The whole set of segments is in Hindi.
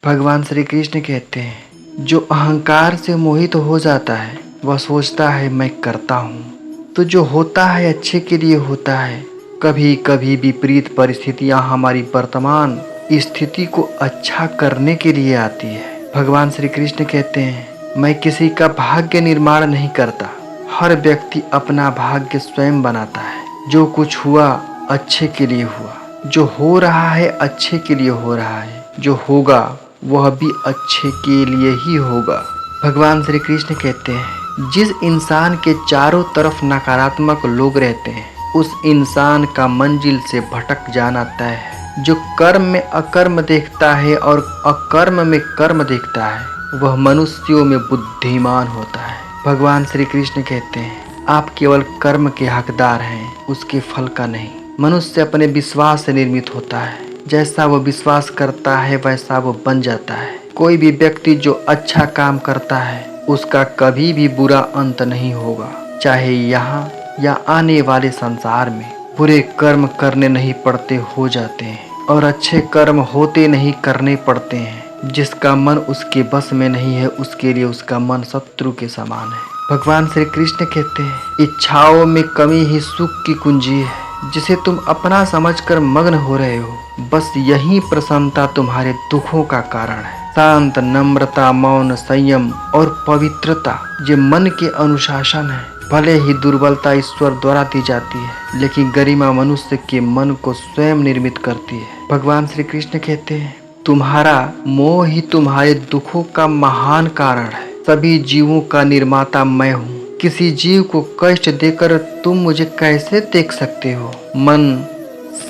भगवान श्री कृष्ण कहते हैं, जो अहंकार से मोहित हो जाता है वह सोचता है मैं करता हूँ। तो जो होता है अच्छे के लिए होता है। कभी कभी विपरीत परिस्थितियाँ हमारी वर्तमान स्थिति को अच्छा करने के लिए आती है। भगवान श्री कृष्ण कहते हैं, मैं किसी का भाग्य निर्माण नहीं करता। हर व्यक्ति अपना भाग्य स्वयं बनाता है। जो कुछ हुआ अच्छे के लिए हुआ, जो हो रहा है अच्छे के लिए हो रहा है, जो होगा वह भी अच्छे के लिए ही होगा। भगवान श्री कृष्ण कहते हैं, जिस इंसान के चारों तरफ नकारात्मक लोग रहते हैं उस इंसान का मंजिल से भटक जाना तय है। जो कर्म में अकर्म देखता है और अकर्म में कर्म देखता है वह मनुष्यों में बुद्धिमान होता है। भगवान श्री कृष्ण कहते हैं, आप केवल कर्म के हकदार हैं, उसके फल का नहीं। मनुष्य अपने विश्वास से निर्मित होता है। जैसा वो विश्वास करता है वैसा वो बन जाता है। कोई भी व्यक्ति जो अच्छा काम करता है उसका कभी भी बुरा अंत नहीं होगा। चाहे यहाँ या आने वाले संसार में बुरे कर्म करने नहीं पड़ते, हो जाते हैं, और अच्छे कर्म होते नहीं, करने पड़ते हैं। जिसका मन उसके बस में नहीं है उसके लिए उसका मन शत्रु के समान है। भगवान श्री कृष्ण कहते हैं, इच्छाओं में कमी ही सुख की कुंजी है। जिसे तुम अपना समझकर मग्न हो रहे हो, बस यही प्रसन्नता तुम्हारे दुखों का कारण है। शांत, नम्रता, मौन, संयम और पवित्रता ये मन के अनुशासन है। भले ही दुर्बलता ईश्वर द्वारा दी जाती है, लेकिन गरिमा मनुष्य के मन को स्वयं निर्मित करती है। भगवान श्री कृष्ण कहते हैं, तुम्हारा मोह ही तुम्हारे दुखों का महान कारण है। सभी जीवों का निर्माता मैं हूँ। किसी जीव को कष्ट देकर तुम मुझे कैसे देख सकते हो? मन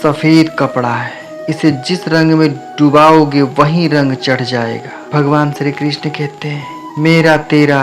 सफेद कपड़ा है, इसे जिस रंग में डुबाओगे वही रंग चढ़ जाएगा। भगवान श्री कृष्ण कहते हैं, मेरा तेरा,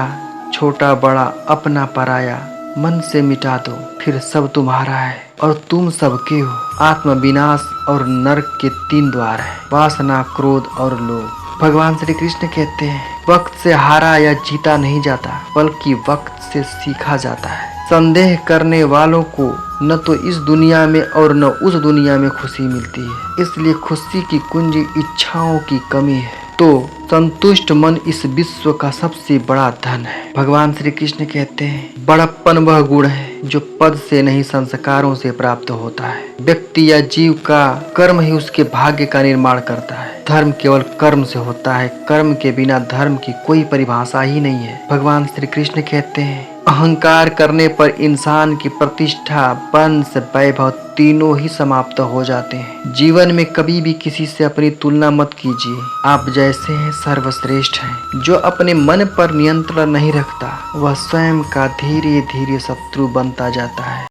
छोटा बड़ा, अपना पराया मन से मिटा दो, फिर सब तुम्हारा है और तुम सबके हो। आत्म विनाश और नरक के 3 द्वार है, वासना, क्रोध और लोभ। भगवान श्री कृष्ण कहते हैं, वक्त से हारा या जीता नहीं जाता, बल्कि वक्त से सीखा जाता है। संदेह करने वालों को न तो इस दुनिया में और न उस दुनिया में खुशी मिलती है। इसलिए खुशी की कुंजी इच्छाओं की कमी है। तो संतुष्ट मन इस विश्व का सबसे बड़ा धन है। भगवान श्री कृष्ण कहते हैं, बड़प्पन वह गुण है जो पद से नहीं संस्कारों से प्राप्त होता है। व्यक्ति या जीव का कर्म ही उसके भाग्य का निर्माण करता है। धर्म केवल कर्म से होता है। कर्म के बिना धर्म की कोई परिभाषा ही नहीं है। भगवान श्री कृष्ण कहते हैं, अहंकार करने पर इंसान की प्रतिष्ठा, वंश, वैभव तीनों ही समाप्त हो जाते हैं। जीवन में कभी भी किसी से अपनी तुलना मत कीजिए। आप जैसे हैं सर्वश्रेष्ठ हैं। जो अपने मन पर नियंत्रण नहीं रखता वह स्वयं का धीरे धीरे शत्रु बनता जाता है।